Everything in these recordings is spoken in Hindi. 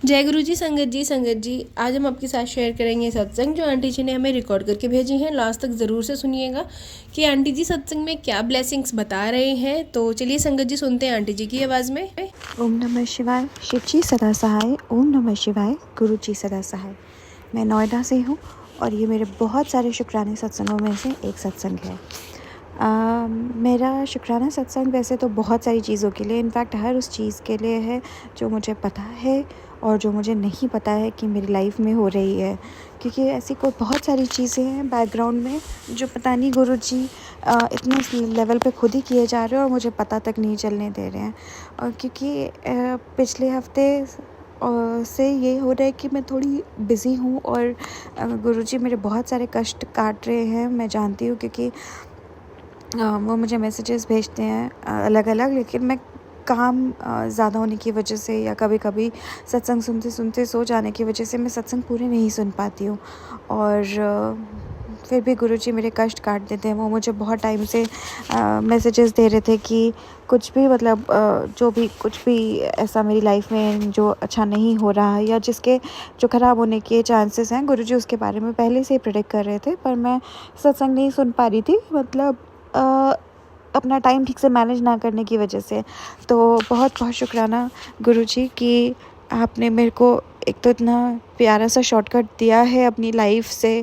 जय गुरु जी। संगत जी आज हम आपके साथ शेयर करेंगे सत्संग जो आंटी जी ने हमें रिकॉर्ड करके भेजी हैं। लास्ट तक ज़रूर से सुनिएगा कि आंटी जी सत्संग में क्या ब्लेसिंग्स बता रहे हैं। तो चलिए संगत जी सुनते हैं आंटी जी की आवाज़ में। ओम नमः शिवाय। शिव जी सदा सहाय। ओम नमः शिवाय। गुरु जी सदा सहाय। मैं नोएडा से हूँ और ये मेरे बहुत सारे शुक्राने सत्संगों में से एक सत्संग है। मेरा शुक्राना सत्संग वैसे तो बहुत सारी चीज़ों के लिए, इनफैक्ट हर उस चीज़ के लिए है जो मुझे पता है और जो मुझे नहीं पता है कि मेरी लाइफ में हो रही है, क्योंकि ऐसी कोई बहुत सारी चीज़ें हैं बैकग्राउंड में जो पता नहीं गुरु जी इतने लेवल पे खुद ही किए जा रहे हैं और मुझे पता तक नहीं चलने दे रहे हैं। और क्योंकि पिछले हफ्ते से ये हो रहा है कि मैं थोड़ी बिज़ी हूँ और गुरुजी मेरे बहुत सारे कष्ट काट रहे हैं, मैं जानती हूँ, क्योंकि वो मुझे मैसेजेस भेजते हैं अलग अलग, लेकिन मैं काम ज़्यादा होने की वजह से या कभी कभी सत्संग सुनते सुनते सो जाने की वजह से मैं सत्संग पूरे नहीं सुन पाती हूँ। और फिर भी गुरुजी मेरे कष्ट काट देते हैं। वो मुझे बहुत टाइम से मैसेजेस दे रहे थे कि कुछ भी मतलब कुछ भी ऐसा मेरी लाइफ में जो अच्छा नहीं हो रहा है या जिसके जो ख़राब होने के चांसेस हैं, गुरुजी उसके बारे में पहले से ही प्रेडिक्ट कर रहे थे, पर मैं सत्संग नहीं सुन पा रही थी, मतलब अपना टाइम ठीक से मैनेज ना करने की वजह से। तो बहुत बहुत शुक्राना गुरुजी कि आपने मेरे को एक तो इतना प्यारा सा शॉर्टकट दिया है अपनी लाइफ से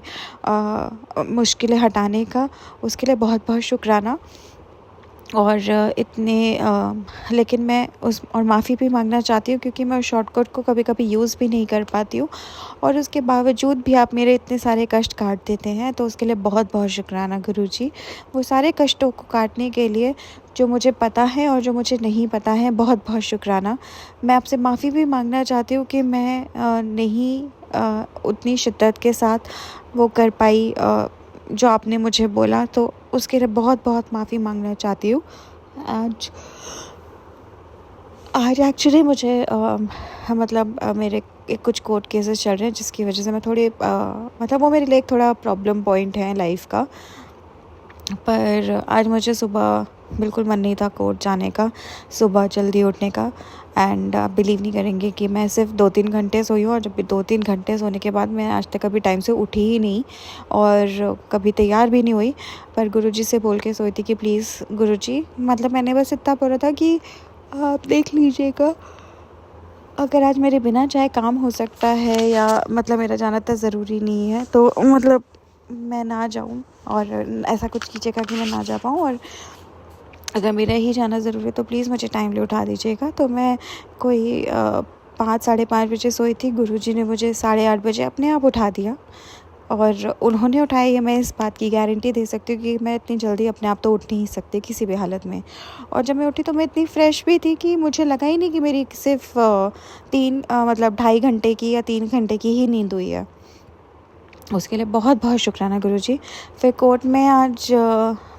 मुश्किलें हटाने का, उसके लिए बहुत बहुत शुक्राना। और लेकिन मैं उस और माफ़ी भी मांगना चाहती हूँ, क्योंकि मैं उस शॉर्टकट को कभी कभी यूज़ भी नहीं कर पाती हूँ और उसके बावजूद भी आप मेरे इतने सारे कष्ट काट देते हैं, तो उसके लिए बहुत बहुत शुक्राना गुरुजी। वो सारे कष्टों को काटने के लिए जो मुझे पता है और जो मुझे नहीं पता है, बहुत बहुत शुक्राना। मैं आपसे माफ़ी भी मांगना चाहती हूँ कि मैं नहीं उतनी शिद्दत के साथ वो कर पाई जो आपने मुझे बोला, तो उसके लिए बहुत बहुत माफ़ी मांगना चाहती हूँ। आज आज एक्चुअली मुझे मेरे कुछ कोर्ट केसेस चल रहे हैं, जिसकी वजह से मैं थोड़ी मतलब वो मेरे लिए एक थोड़ा प्रॉब्लम पॉइंट है लाइफ का। पर आज मुझे सुबह बिल्कुल मन नहीं था कोर्ट जाने का, सुबह जल्दी उठने का। एंड आप बिलीव नहीं करेंगे कि मैं सिर्फ 2-3 घंटे सोई हूँ, और जब भी 2-3 घंटे सोने के बाद मैं आज तक कभी टाइम से उठी ही नहीं और कभी तैयार भी नहीं हुई। पर गुरुजी से बोल के सोई थी कि प्लीज़ गुरुजी, मतलब मैंने बस इतना बोला था कि आप देख लीजिएगा, अगर आज मेरे बिना चाहे काम हो सकता है या मतलब मेरा जाना इतना ज़रूरी नहीं है, तो मतलब मैं ना जाऊँ और ऐसा कुछ कीजिएगा कि मैं ना जा पाऊँ, और अगर मेरा ही जाना ज़रूरी है तो प्लीज़ मुझे टाइमली उठा दीजिएगा। तो मैं कोई 5-5:30 बजे सोई थी, गुरुजी ने मुझे 8:30 बजे अपने आप उठा दिया। और उन्होंने उठाया, ये मैं इस बात की गारंटी दे सकती हूँ कि मैं इतनी जल्दी अपने आप तो उठ नहीं सकती किसी भी हालत में। और जब मैं उठी तो मैं इतनी फ्रेश भी थी कि मुझे लगा ही नहीं कि मेरी सिर्फ 2.5 घंटे की या 3 घंटे की ही नींद हुई है। उसके लिए बहुत बहुत शुक्राना गुरुजी। फिर कोर्ट में आज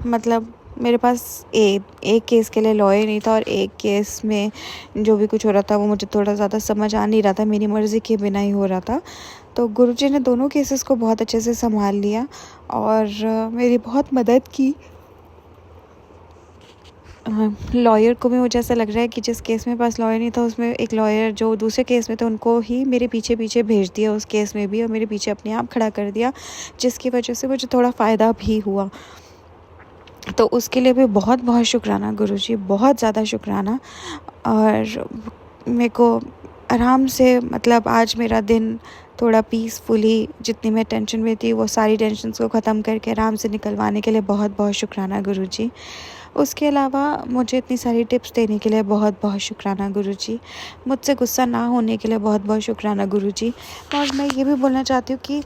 मतलब मेरे पास एक केस के लिए लॉयर नहीं था, और एक केस में जो भी कुछ हो रहा था वो मुझे थोड़ा ज़्यादा समझ आ नहीं रहा था, मेरी मर्ज़ी के बिना ही हो रहा था। तो गुरुजी ने दोनों केसेस को बहुत अच्छे से संभाल लिया और मेरी बहुत मदद की। लॉयर को भी मुझे ऐसा लग रहा है कि जिस केस में पास लॉयर नहीं था, उसमें एक लॉयर जो दूसरे केस में थे उनको ही मेरे पीछे पीछे भेज दिया उस केस में भी, और मेरे पीछे अपने आप खड़ा कर दिया, जिसकी वजह से मुझे थोड़ा फ़ायदा भी हुआ। तो उसके लिए भी बहुत बहुत शुक्राना गुरुजी, बहुत ज़्यादा शुक्राना। और मेरे को आराम से, मतलब आज मेरा दिन थोड़ा पीसफुली, जितनी मैं टेंशन में थी वो सारी टेंशन्स को ख़त्म करके आराम से निकलवाने के लिए बहुत बहुत शुक्राना गुरुजी। उसके अलावा मुझे इतनी सारी टिप्स देने के लिए बहुत बहुत शुक्राना गुरुजी। मुझसे गुस्सा ना होने के लिए बहुत बहुत शुक्राना गुरुजी। और मैं ये भी बोलना चाहती हूँ कि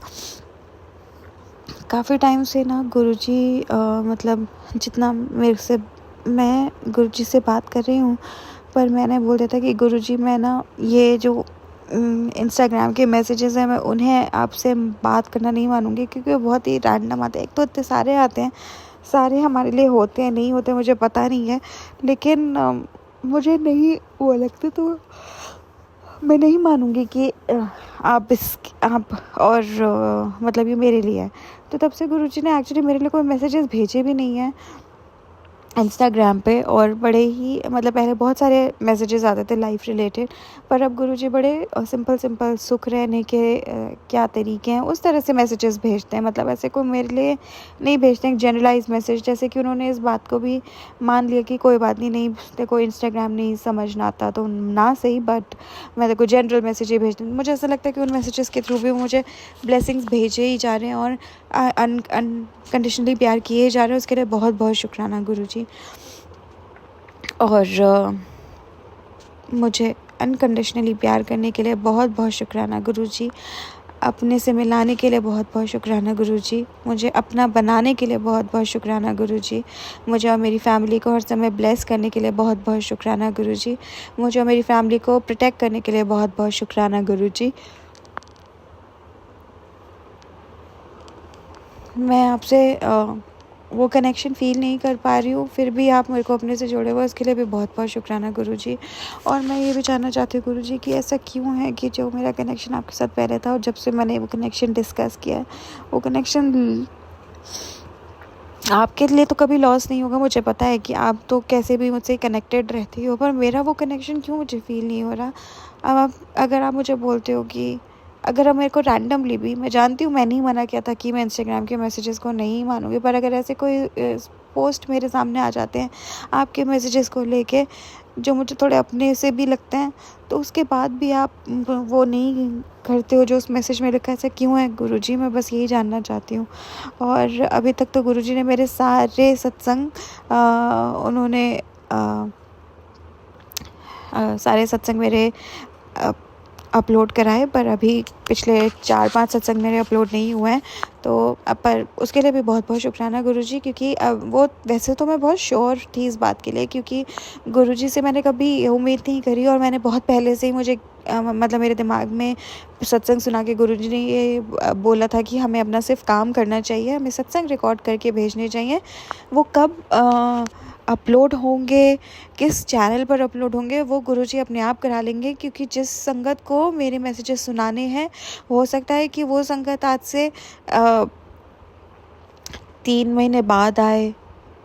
काफ़ी टाइम से ना गुरुजी मतलब जितना मेरे से, मैं गुरुजी से बात कर रही हूँ, पर मैंने बोल दिया था कि गुरुजी मैं ना ये जो इंस्टाग्राम के मैसेजेस हैं मैं उन्हें आपसे बात करना नहीं मानूँगी, क्योंकि वो बहुत ही रैंडम आते हैं। एक तो इतने सारे आते हैं, सारे हमारे लिए होते हैं नहीं होते मुझे पता नहीं है, लेकिन मुझे नहीं वो लगता, तो मैं नहीं मानूँगी कि आप और मतलब ये मेरे लिए है। तो तब से गुरुजी ने एक्चुअली मेरे लिए कोई मैसेजेस भेजे भी नहीं हैं, इंस्टाग्राम पे, और बड़े ही मतलब पहले बहुत सारे मैसेजेस आते थे लाइफ रिलेटेड, पर अब गुरुजी बड़े सिंपल सुख रहने के क्या तरीके हैं उस तरह से मैसेजेस भेजते हैं। मतलब ऐसे कोई मेरे लिए नहीं भेजते हैं जनरलाइज मैसेज, जैसे कि उन्होंने इस बात को भी मान लिया कि कोई बात नहीं, तेरे को इंस्टाग्राम नहीं समझना आता तो ना सही, बट मैं तेरे को जनरल मैसेज ही भेज दूँ। मुझे ऐसा लगता है कि उन मैसेजेस के थ्रू भी मुझे ब्लेसिंग्स भेजे ही जा रहे हैं और अनकंडीशनली प्यार किए जा रहे हैं। उसके लिए बहुत बहुत शुक्राना गुरुजी। और मुझे अनकंडीशनली प्यार करने के लिए बहुत बहुत शुक्राना गुरुजी। अपने से मिलाने के लिए बहुत बहुत शुक्राना गुरुजी। मुझे अपना बनाने के लिए बहुत बहुत शुक्राना गुरुजी। मुझे और मेरी फैमिली को हर समय ब्लेस करने के लिए बहुत बहुत शुक्राना गुरुजी। मुझे और मेरी फैमिली को प्रोटेक्ट करने के लिए बहुत बहुत शुक्राना गुरुजी। मैं आपसे वो कनेक्शन फ़ील नहीं कर पा रही हूँ, फिर भी आप मेरे को अपने से जोड़े हुए, उसके लिए भी बहुत बहुत शुक्राना गुरुजी। और मैं ये भी जानना चाहती हूँ गुरुजी कि ऐसा क्यों है कि जो मेरा कनेक्शन आपके साथ पहले था और जब से मैंने वो कनेक्शन डिस्कस किया है, वो कनेक्शन आपके लिए तो कभी लॉस नहीं होगा, मुझे पता है कि आप तो कैसे भी मुझसे कनेक्टेड रहती हो, पर मेरा वो कनेक्शन क्यों मुझे फ़ील नहीं हो रहा। अब अगर आप मुझे बोलते हो कि अगर आप मेरे को रैंडमली भी, मैं जानती हूँ मैंने ही मना किया था कि मैं इंस्टाग्राम के मैसेजेस को नहीं मानूंगी, पर अगर ऐसे कोई पोस्ट मेरे सामने आ जाते हैं आपके मैसेजेस को लेके जो मुझे थोड़े अपने से भी लगते हैं, तो उसके बाद भी आप वो नहीं करते हो जो उस मैसेज में लिखा है, ऐसा क्यों है गुरुजी? मैं बस यही जानना चाहती हूँ। और अभी तक तो गुरुजी ने मेरे सारे सत्संग उन्होंने सारे सत्संग मेरे अपलोड कराए, पर अभी पिछले 4-5 सत्संग मेरे अपलोड नहीं हुए हैं, तो पर उसके लिए भी बहुत बहुत शुक्राना गुरुजी। क्योंकि वो वैसे तो मैं बहुत श्योर थी इस बात के लिए, क्योंकि गुरुजी से मैंने कभी ये उम्मीद नहीं करी, और मैंने बहुत पहले से ही मुझे मतलब मेरे दिमाग में सत्संग सुना के गुरुजी ने ये बोला था कि हमें अपना सिर्फ काम करना चाहिए, हमें सत्संग रिकॉर्ड करके भेजने चाहिए। वो कब अपलोड होंगे, किस चैनल पर अपलोड होंगे, वो गुरुजी अपने आप करा लेंगे। क्योंकि जिस संगत को मेरे मैसेजेस सुनाने हैं, हो सकता है कि वो संगत आज से 3 महीने बाद आए,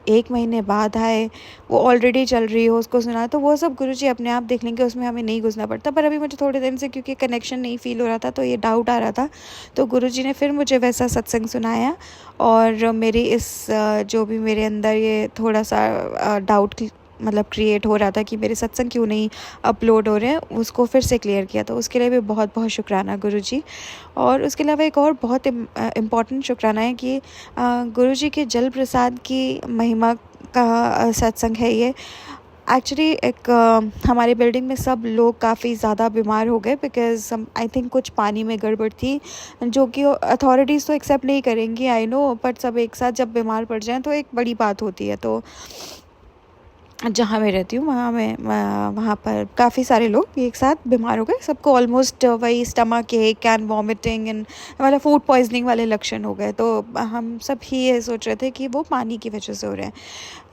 1 महीने बाद आए, वो ऑलरेडी चल रही हो, उसको सुना, तो वो सब गुरुजी अपने आप देख लेंगे, उसमें हमें नहीं घुसना पड़ता। पर अभी मुझे थोड़े दिन से क्योंकि कनेक्शन नहीं फ़ील हो रहा था, तो ये डाउट आ रहा था, तो गुरुजी ने फिर मुझे वैसा सत्संग सुनाया। और मेरी इस जो भी मेरे अंदर ये थोड़ा सा डाउट मतलब क्रिएट हो रहा था कि मेरे सत्संग क्यों नहीं अपलोड हो रहे हैं, उसको फिर से क्लियर किया, तो उसके लिए भी बहुत बहुत शुक्राना गुरुजी। और उसके अलावा एक और बहुत इम्पॉर्टेंट शुक्राना है कि गुरुजी के जल प्रसाद की महिमा का सत्संग है ये। एक्चुअली एक हमारे बिल्डिंग में सब लोग काफ़ी ज़्यादा बीमार हो गए, बिकॉज़ आई थिंक कुछ पानी में गड़बड़ थी, जो कि अथॉरिटीज़ तो एक्सेप्ट नहीं करेंगी, आई नो, बट सब एक साथ जब बीमार पड़ जाएं तो एक बड़ी बात होती है। तो जहाँ मैं रहती हूँ वहाँ पर काफ़ी सारे लोग एक साथ बीमार हो गए, सबको ऑलमोस्ट वही स्टमक एक एंड वॉमिटिंग एंड मतलब फूड पॉइजनिंग वाले लक्षण हो गए। तो हम सब ही ये सोच रहे थे कि वो पानी की वजह से हो रहे हैं,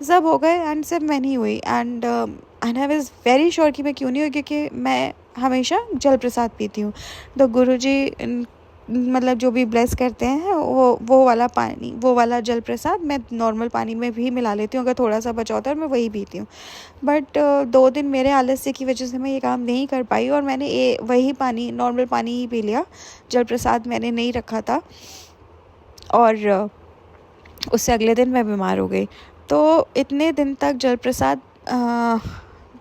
सब हो गए एंड सब मैं नहीं हुई। And I was very sure कि मैं क्यों नहीं हुई, क्योंकि मैं हमेशा जल प्रसाद पीती हूँ। तो गुरुजी मतलब जो भी ब्लेस करते हैं वो वाला पानी, वो वाला जल प्रसाद मैं नॉर्मल पानी में भी मिला लेती हूँ, अगर थोड़ा सा बचा होता है और मैं वही पीती हूँ। बट 2 दिन मेरे आलस्य की वजह से मैं ये काम नहीं कर पाई, और मैंने वही पानी, नॉर्मल पानी ही पी लिया, जल प्रसाद मैंने नहीं रखा था, और उससे अगले दिन मैं बीमार हो गई। तो इतने दिन तक जल प्रसाद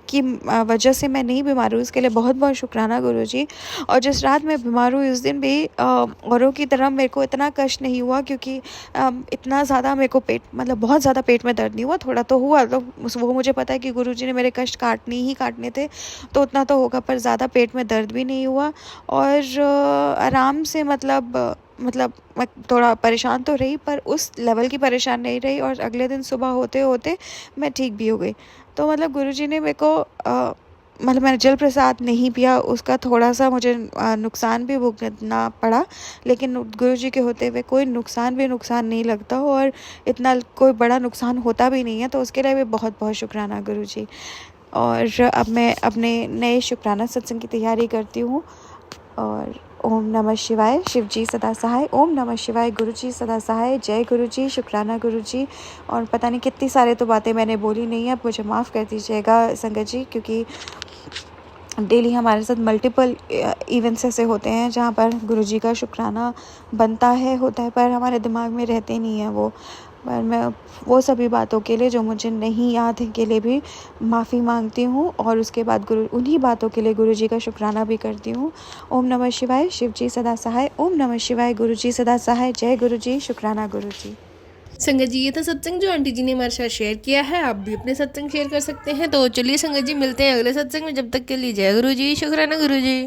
की वजह से मैं नहीं बीमार हुई, उसके लिए बहुत बहुत शुक्राना गुरुजी। और जिस रात मैं बीमार हुई उस दिन भी औरों की तरह मेरे को इतना कष्ट नहीं हुआ, क्योंकि इतना ज़्यादा मेरे को मतलब बहुत ज़्यादा पेट में दर्द नहीं हुआ, थोड़ा तो हुआ, तो वो मुझे पता है कि गुरुजी ने मेरे कष्ट काटने थे, तो उतना तो होगा, पर ज़्यादा पेट में दर्द भी नहीं हुआ। और आराम से मतलब मैं थोड़ा परेशान तो रही, पर उस लेवल की परेशान नहीं रही, और अगले दिन सुबह होते होते मैं ठीक भी हो गई। तो मतलब गुरुजी ने मेरे को मतलब मैंने जल प्रसाद नहीं पिया, उसका थोड़ा सा मुझे नुकसान भी भुगतना पड़ा, लेकिन गुरुजी के होते हुए कोई नुकसान नहीं लगता, और इतना कोई बड़ा नुकसान होता भी नहीं है, तो उसके लिए भी बहुत बहुत शुक्राना गुरुजी। और अब मैं अपने नए शुक्राना सत्संग की तैयारी करती हूँ। और ओम नमः शिवाय, शिव जी सदा सहाय, ओम नमः शिवाय, गुरु जी सदा सहाय, जय गुरु जी, शुक्राना गुरु जी। और पता नहीं कितनी सारे तो बातें मैंने बोली नहीं है, मुझे माफ़ कर दीजिएगा संगत जी, क्योंकि डेली हमारे साथ मल्टीपल इवेंट्स ऐसे होते हैं जहाँ पर गुरुजी का शुक्राना बनता है, होता है, पर हमारे दिमाग में रहते नहीं हैं वो। पर मैं वो सभी बातों के लिए जो मुझे नहीं याद है के लिए भी माफ़ी मांगती हूँ, और उसके बाद उन्हीं बातों के लिए गुरुजी का शुक्राना भी करती हूँ। ओम नमः शिवाय, शिव जी सदा सहाय, ओम नमः शिवाय, गुरु जी सदा सहाय, जय गुरु जी, शुक्राना गुरु जी। संगत जी, ये था सत्संग जो आंटी जी ने हमारे साथ शेयर किया है। आप भी अपने सत्संग शेयर कर सकते हैं। तो चलिए संगत जी, मिलते हैं अगले सत्संग में। जब तक के लिए जय गुरु जी, शुक्राना गुरु जी।